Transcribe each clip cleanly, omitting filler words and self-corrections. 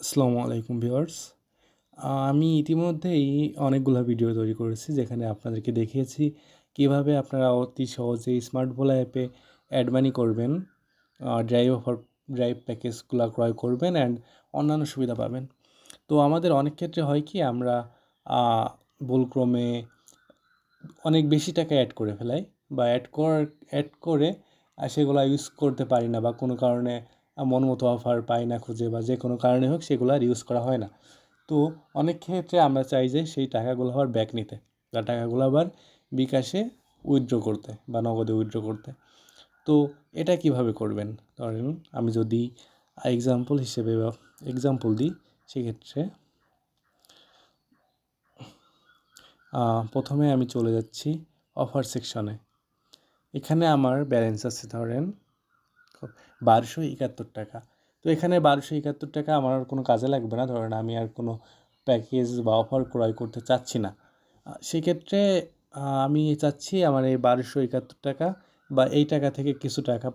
আসসালামু আলাইকুম ভিউয়ার্স। আমি ইতিমধ্যেই অনেকগুলা ভিডিও তৈরি করেছি যেখানে আপনাদেরকে দেখিয়েছি কিভাবে আপনারা অতি সহজেই স্মার্ট ভোলা অ্যাপে অ্যাড মানি করবেন, ড্রাইভ প্যাকেজগুলা ক্রয় করবেন অ্যান্ড অন্যান্য সুবিধা পাবেন। তো আমাদের অনেক ক্ষেত্রে হয় কি আমরা ভুলক্রমে অনেক বেশি টাকা অ্যাড করে ফেলাই বা অ্যাড করে সেগুলো ইউজ করতে পারি না বা কোনো কারণে মন মতো অফার পাই না খুঁজে বা যে কোনো কারণে হোক সেগুলো আর ইউজ করা হয় না। তো অনেক ক্ষেত্রে আমরা চাই যে সেই টাকাগুলো আবার ব্যাক নিতে বা টাকাগুলো আবার বিকাশে উইথড্র করতে বা নগদে উইথড্র করতে। তো এটা কিভাবে করবেন? ধরেন আমি যদি এক্সাম্পল দিই সেক্ষেত্রে প্রথমে আমি চলে যাচ্ছি অফার সেকশনে। এখানে আমার ব্যালেন্স আছে ধরেন 1271 টাকা। তো এখানে 1271 টাকা আমার আর কোনো কাজে লাগবে না, ধরেন আমি আর কোনো প্যাকেজ বা অফার ক্রয় করতে চাচ্ছি না। সেক্ষেত্রে আমি চাচ্ছি আমার এই 1271 টাকা বা এই টাকা থেকে কিছু টাকা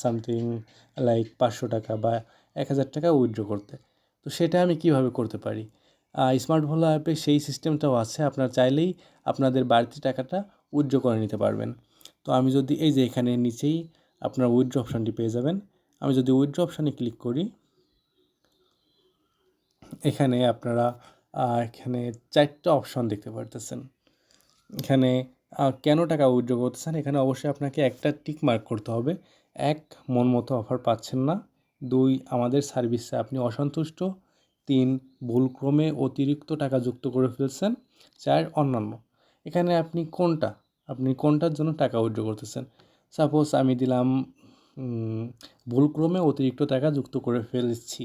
সামথিং লাইক 500 টাকা বা 1000 টাকা উইথড্র করতে। তো সেটা আমি কিভাবে করতে পারি? স্মার্ট ভোলা অ্যাপে সেই সিস্টেমটাও আছে, আপনারা চাইলেই আপনাদের বাড়তি টাকাটা উইথড্র করে নিতে পারবেন। তো আমি যদি এই যে এখানে নিচেই আপনার উইথড্র অপশানটি পেয়ে যাবেন। আমি যদি উইথড্র অপশানে ক্লিক করি, এখানে আপনারা এখানে 4টা অপশন দেখতে পারতেছেন। এখানে কেন টাকা উইথড্র করতেছেন, এখানে অবশ্যই আপনাকে একটা টিক মার্ক করতে হবে। 1, মন মতো অফার পাচ্ছেন না। 2, আমাদের সার্ভিসে আপনি অসন্তুষ্ট। 3, ভুলক্রমে অতিরিক্ত টাকা যুক্ত করে ফেলছেন। 4, অন্যান্য। এখানে আপনি কোনটার জন্য টাকা উইথড্র করতেছেন। সাপোজ আমি দিলাম ভুলক্রমে অতিরিক্ত টাকা যুক্ত করে ফেলেছি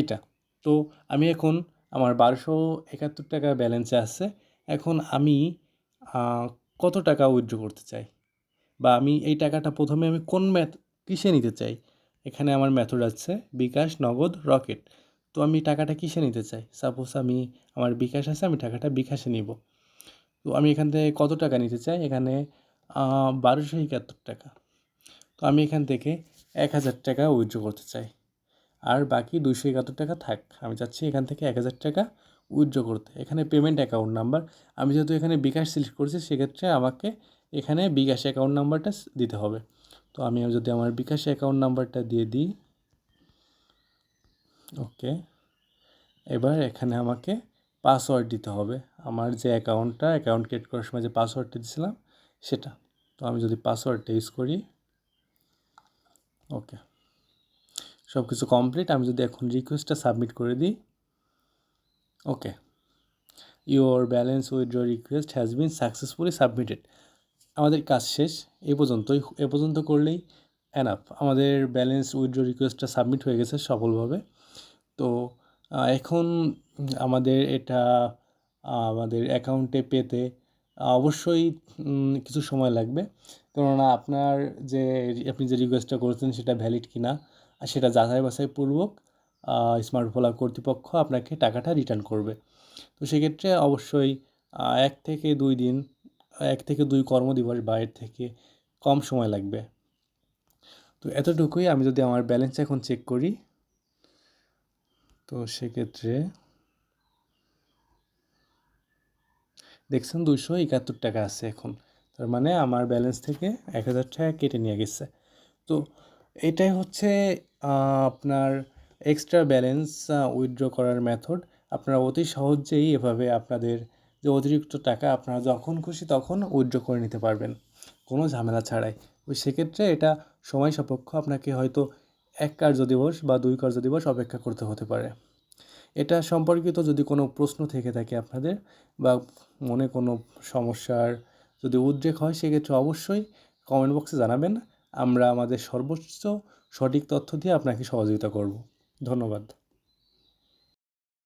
এটা। তো আমি এখন আমার 1271 টাকা ব্যালেন্সে আছে। এখন আমি কত টাকা উইথড্র করতে চাই বা আমি এই টাকাটা প্রথমে আমি কিসে নিতে চাই। এখানে আমার মেথড আছে বিকাশ, নগদ, রকেট। তো আমি টাকাটা কিসে নিতে চাই, সাপোজ আমার বিকাশ আছে, আমি টাকাটা বিকাশে নিব। তো আমি এখান থেকে কত টাকা নিতে চাই, এখানে 1271 টাকা। তো আমি এখান থেকে 1000 টাকা উইথড্র করতে চাই, আর বাকি 271 টাকা থাক। আমি চাচ্ছি এখান থেকে 1000 টাকা উইথড্র করতে। এখানে পেমেন্ট অ্যাকাউন্ট নাম্বার, আমি যেহেতু এখানে বিকাশ সিলেক্ট করেছি সেক্ষেত্রে আমাকে এখানে বিকাশ অ্যাকাউন্ট নাম্বারটা দিতে হবে। তো আমি যদি আমার বিকাশ অ্যাকাউন্ট নাম্বারটা দিয়ে দিই, ওকে। এবার এখানে আমাকে পাসওয়ার্ড দিতে হবে, আমার যে অ্যাকাউন্ট ক্রিয়েট করার সময় যে পাসওয়ার্ডটা দিয়েছিলাম সেটা। তো আমি যদি পাসওয়ার্ডটা ইউজ করি, ওকে, সব কিছু কমপ্লিট। আমি যদি এখন রিকোয়েস্টটা সাবমিট করে দিই, okay, your balance withdraw request has been successfully submitted. আমাদের কাজ শেষ। এ পর্যন্ত করলেই এনাফ। আমাদের ব্যালেন্স উইথড্র রিকোয়েস্টটা সাবমিট হয়ে গেছে সফলভাবে। তো এখন আমাদের এটা আমাদের অ্যাকাউন্টে পেতে অবশ্যই কিছু সময় লাগবে, কেননা আপনি যে রিকোয়েস্টটা করেছেন সেটা ভ্যালিড কি না আর সেটা যাচাই বাছাইপূর্বক স্মার্ট ভোলা কর্তৃপক্ষ আপনাকে টাকাটা রিটার্ন করবে। তো সেক্ষেত্রে অবশ্যই 1 থেকে 2 দিন, 1 থেকে 2 কর্মদিবস বা এর থেকে কম সময় লাগবে। তো এতটুকুই। আমি যদি আমার ব্যালেন্স এখন চেক করি, তো সেক্ষেত্রে দেখছেন 271 টাকা আছে এখন। তার মানে আমার ব্যালেন্স থেকে 1000 টাকা কেটে নিয়ে গেছে। তো এটাই হচ্ছে আপনার এক্সট্রা ব্যালেন্স উইথড্র করার মেথড। আপনারা অতি সহজেই এভাবে আপনাদের যে অতিরিক্ত টাকা আপনারা যখন খুশি তখন উইথড্র করে নিতে পারবেন কোনো ঝামেলা ছাড়াই। সেক্ষেত্রে এটা সময় সাপেক্ষ, আপনাকে হয়তো 1 কার্যদিবস বা 2 কার্যদিবস অপেক্ষা করতে হতে পারে। এটা সম্পর্কিত যদি কোনো প্রশ্ন থেকে থাকে আপনাদের বা মনে কোনো সমস্যার যদি উদ্রেক হয় সেক্ষেত্রে অবশ্যই কমেন্ট বক্সে জানাবেন। আমরা আমাদের সর্বোচ্চ সঠিক তথ্য দিয়ে আপনাকে সহযোগিতা করব। ধন্যবাদ।